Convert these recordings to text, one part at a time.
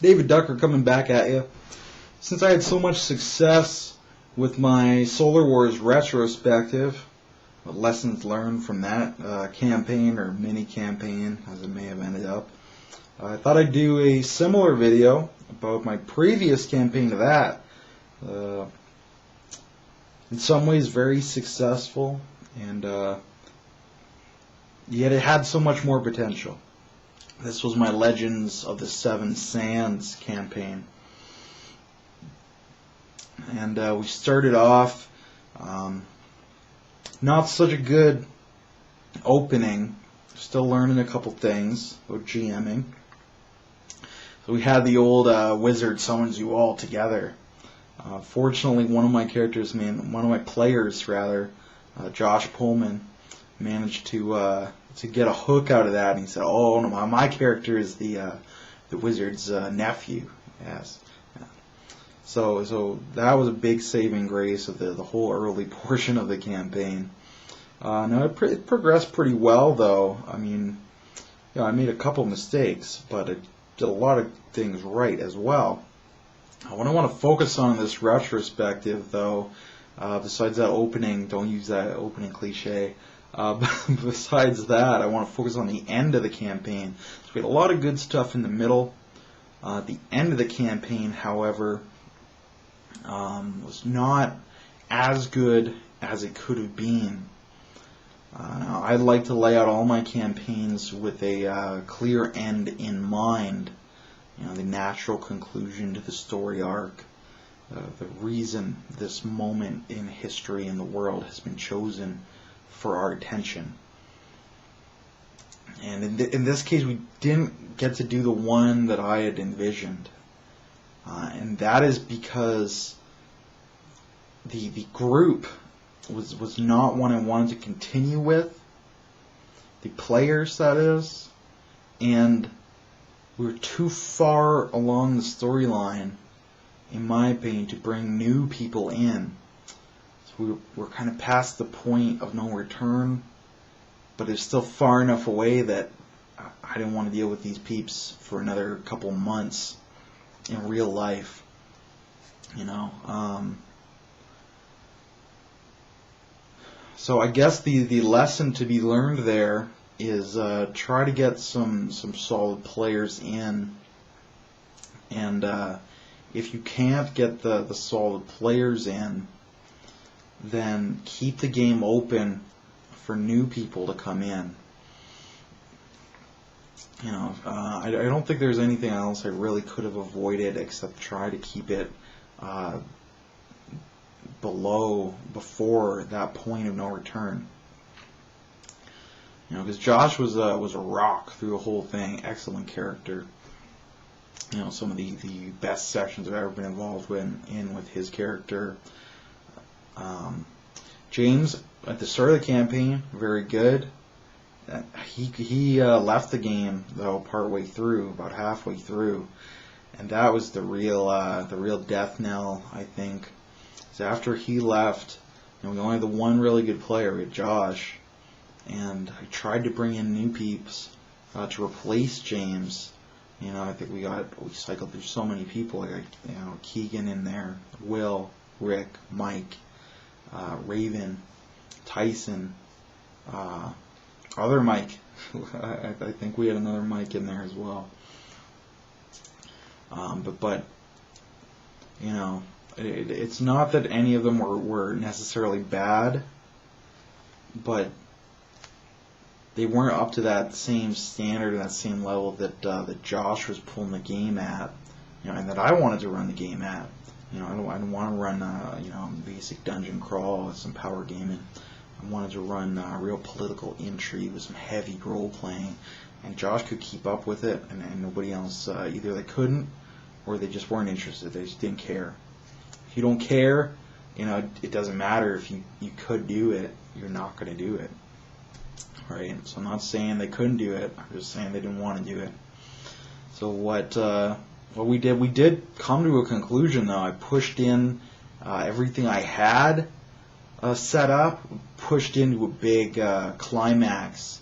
David Ducker coming back at you. Since I had so much success with my Solar Wars retrospective, what lessons learned from that campaign or mini campaign, as it may have ended up, I thought I'd do a similar video about my previous campaign to that. In some ways very successful, and yet it had so much more potential. This was my Legends of the Seven Sands campaign. And we started off not such a good opening. Still learning a couple things about GMing. So we had the old wizard summons you all together. Fortunately, one of my players, Josh Pullman, managed to get a hook out of that, and he said, "Oh no, my character is the wizard's nephew." Yes. Yeah. So that was a big saving grace of the whole early portion of the campaign. Now it progressed pretty well, though. I mean, I made a couple mistakes, but I did a lot of things right as well. What I want to focus on in this retrospective, though, besides that opening, don't use that opening cliche. Besides that, I want to focus on the end of the campaign. So we had a lot of good stuff in the middle. The end of the campaign, however, was not as good as it could have been. Now, I'd like to lay out all my campaigns with a clear end in mind. The natural conclusion to the story arc, the reason this moment in history and the world has been chosen for our attention. And in this case, we didn't get to do the one that I had envisioned. And that is because the group was not one I wanted to continue with. The players, that is. And we were too far along the storyline, in my opinion, to bring new people in. So we're kind of past the point of no return, but it's still far enough away that I didn't want to deal with these peeps for another couple months in real life. So I guess the lesson to be learned there is try to get some solid players in, and if you can't get the solid players in, then keep the game open for new people to come in. I don't think there's anything else I really could have avoided except try to keep it before that point of no return. Because Josh was a rock through the whole thing. Excellent character. Some of the best sections I've ever been involved with his character. James, at the start of the campaign, very good. He left the game, though, partway through, about halfway through, and that was the real death knell, I think. So after he left, we only had the one really good player, we had Josh, and I tried to bring in new peeps to replace James. I think we cycled through so many people. Like Keegan in there, Will, Rick, Mike, Raven, Tyson, other Mike. I think we had another Mike in there as well. But it's not that any of them were necessarily bad, but they weren't up to that same standard and that same level that Josh was pulling the game at, and that I wanted to run the game at. I don't want to run basic dungeon crawl with some power gaming. I wanted to run real political intrigue with some heavy role playing, and Josh could keep up with it, and nobody else. Either they couldn't, or they just weren't interested. They just didn't care. If you don't care, it doesn't matter if you could do it. You're not going to do it. Right? So I'm not saying they couldn't do it. I'm just saying they didn't want to do it. So what we did come to a conclusion, though. I pushed in everything I had set up, pushed into a big climax.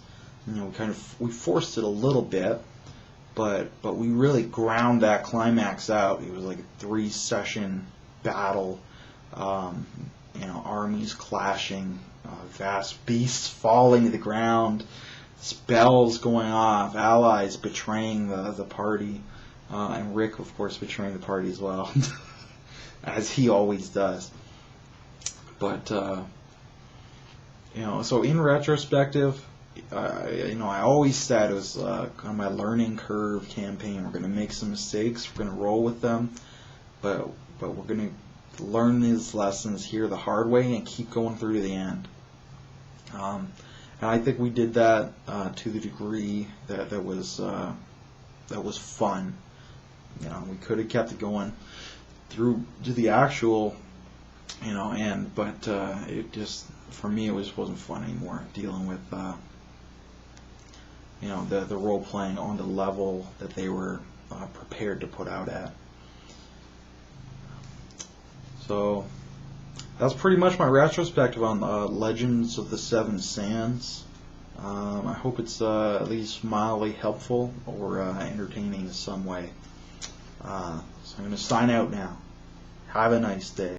We forced it a little bit, but we really ground that climax out. It was like a 3-session battle. Armies clashing, vast beasts falling to the ground, spells going off, allies betraying the party, and Rick, of course, betraying the party as well, as he always does. But so in retrospective, I always said it was kind of my learning curve campaign. We're going to make some mistakes, we're going to roll with them, but we're going to learn these lessons here the hard way and keep going through to the end. And I think we did that to the degree that was fun. We could have kept it going through to the actual end, but it just, for me, it wasn't fun anymore dealing with the role playing on the level that they were prepared to put out at. So that's pretty much my retrospective on Legends of the Seven Sands. I hope it's at least mildly helpful or entertaining in some way. So I'm going to sign out now. Have a nice day.